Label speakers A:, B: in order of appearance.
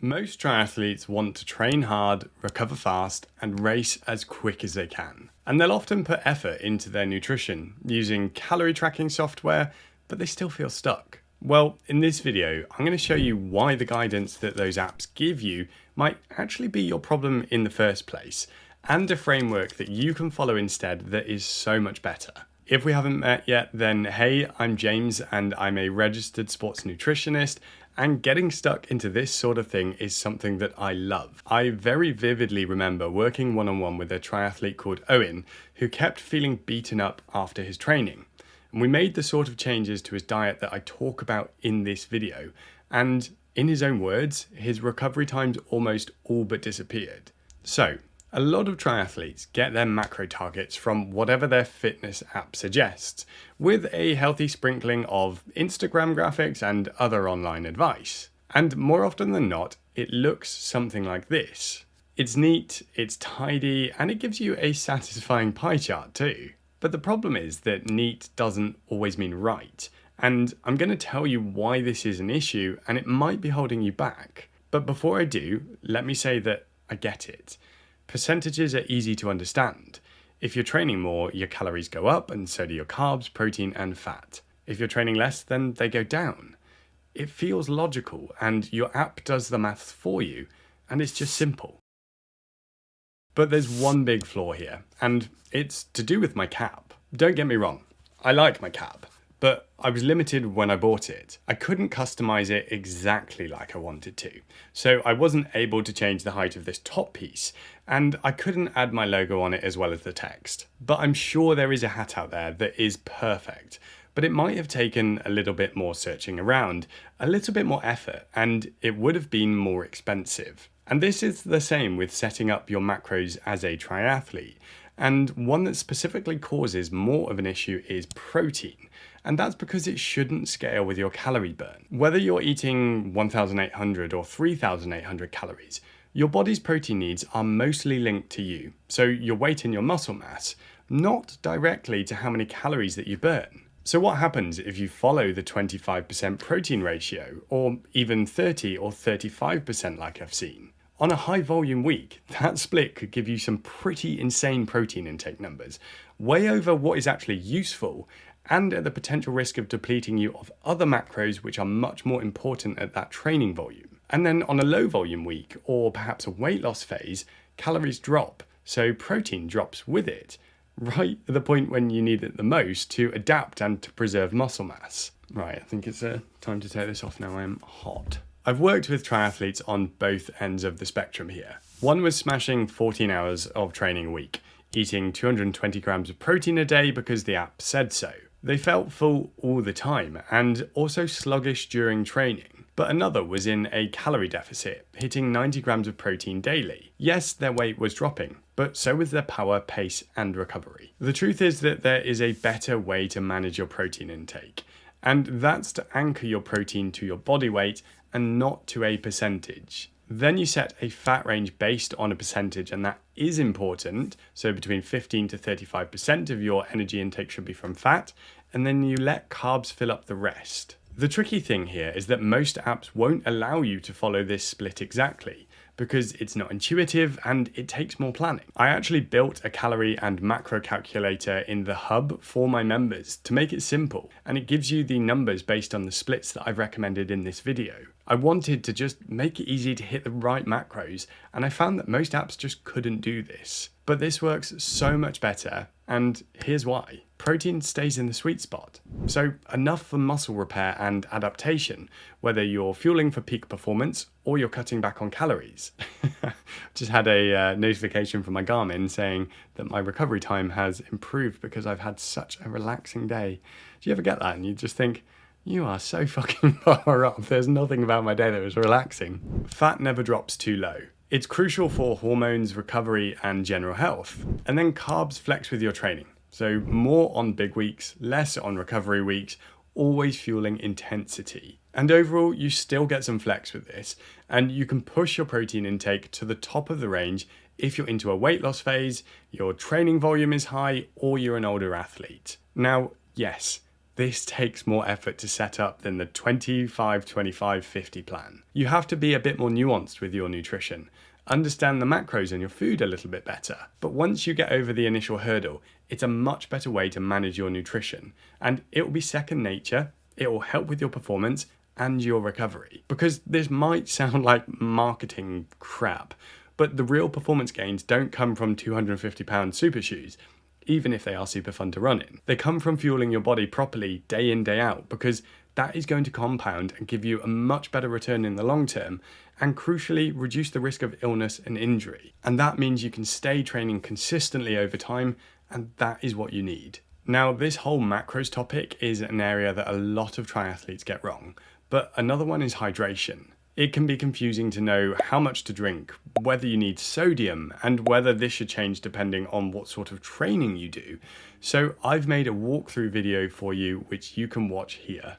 A: Most triathletes want to train hard, recover fast, and race as quick as they can. And they'll often put effort into their nutrition, using calorie tracking software, but they still feel stuck. Well, in this video, I'm going to show you why the guidance that those apps give you might actually be your problem in the first place, and a framework that you can follow instead that is so much better. If we haven't met yet, then hey, I'm James and I'm a registered sports nutritionist, and getting stuck into this sort of thing is something that I love. I very vividly remember working one-on-one with a triathlete called Owen who kept feeling beaten up after his training. And we made the sort of changes to his diet that I talk about in this video, and in his own words, his recovery times almost all but disappeared. So, a lot of triathletes get their macro targets from whatever their fitness app suggests, with a healthy sprinkling of Instagram graphics and other online advice. And more often than not, it looks something like this. It's neat, it's tidy, and it gives you a satisfying pie chart too. But the problem is that neat doesn't always mean right, and I'm going to tell you why this is an issue and it might be holding you back. But before I do, let me say that I get it. Percentages are easy to understand. If you're training more, your calories go up and so do your carbs, protein and fat. If you're training less, then they go down. It feels logical and your app does the maths for you, and it's just simple. But there's one big flaw here, and it's to do with my cap. Don't get me wrong, I like my cap, but I was limited when I bought it. I couldn't customize it exactly like I wanted to, so I wasn't able to change the height of this top piece, and I couldn't add my logo on it as well as the text. But I'm sure there is a hat out there that is perfect, but it might have taken a little bit more searching around, a little bit more effort, and it would have been more expensive. And this is the same with setting up your macros as a triathlete. And one that specifically causes more of an issue is protein. And that's because it shouldn't scale with your calorie burn. Whether you're eating 1,800 or 3,800 calories, your body's protein needs are mostly linked to you. So your weight and your muscle mass, not directly to how many calories that you burn. So what happens if you follow the 25% protein ratio, or even 30 or 35% like I've seen? On a high volume week, that split could give you some pretty insane protein intake numbers, way over what is actually useful, and at the potential risk of depleting you of other macros which are much more important at that training volume. And then on a low volume week, or perhaps a weight loss phase, calories drop, so protein drops with it, right at the point when you need it the most to adapt and to preserve muscle mass. Right, I think it's time to take this off now, I am hot. I've worked with triathletes on both ends of the spectrum here. One was smashing 14 hours of training a week, eating 220 grams of protein a day because the app said so. They felt full all the time and also sluggish during training. But another was in a calorie deficit, hitting 90 grams of protein daily. Yes, their weight was dropping, but so was their power, pace, and recovery. The truth is that there is a better way to manage your protein intake, and that's to anchor your protein to your body weight and not to a percentage. Then you set a fat range based on a percentage, and that is important. So between 15 to 35% of your energy intake should be from fat, and then you let carbs fill up the rest. The tricky thing here is that most apps won't allow you to follow this split exactly, because it's not intuitive and it takes more planning. I actually built a calorie and macro calculator in the hub for my members to make it simple, and it gives you the numbers based on the splits that I've recommended in this video. I wanted to just make it easy to hit the right macros, and I found that most apps just couldn't do this. But this works so much better, and here's why. Protein stays in the sweet spot. So enough for muscle repair and adaptation, whether you're fueling for peak performance or you're cutting back on calories. Just had a notification from my Garmin saying that my recovery time has improved because I've had such a relaxing day. Do you ever get that and you just think, you are so fucking far off. There's nothing about my day that was relaxing. Fat never drops too low. It's crucial for hormones, recovery, and general health. And then carbs flex with your training. So more on big weeks, less on recovery weeks, always fueling intensity. And overall, you still get some flex with this, and you can push your protein intake to the top of the range if you're into a weight loss phase, your training volume is high, or you're an older athlete. Now, yes, This takes more effort to set up than the 25-25-50 plan. You have to be a bit more nuanced with your nutrition, understand the macros in your food a little bit better. But once you get over the initial hurdle, it's a much better way to manage your nutrition, and it will be second nature. It will help with your performance and your recovery. Because this might sound like marketing crap, but the real performance gains don't come from 250-pound super shoes, even if they are super fun to run in. They come from fueling your body properly day in, day out, because that is going to compound and give you a much better return in the long term, and crucially reduce the risk of illness and injury. And that means you can stay training consistently over time, and that is what you need. Now, this whole macros topic is an area that a lot of triathletes get wrong, but another one is hydration. It can be confusing to know how much to drink, whether you need sodium, and whether this should change depending on what sort of training you do. So I've made a walkthrough video for you, which you can watch here.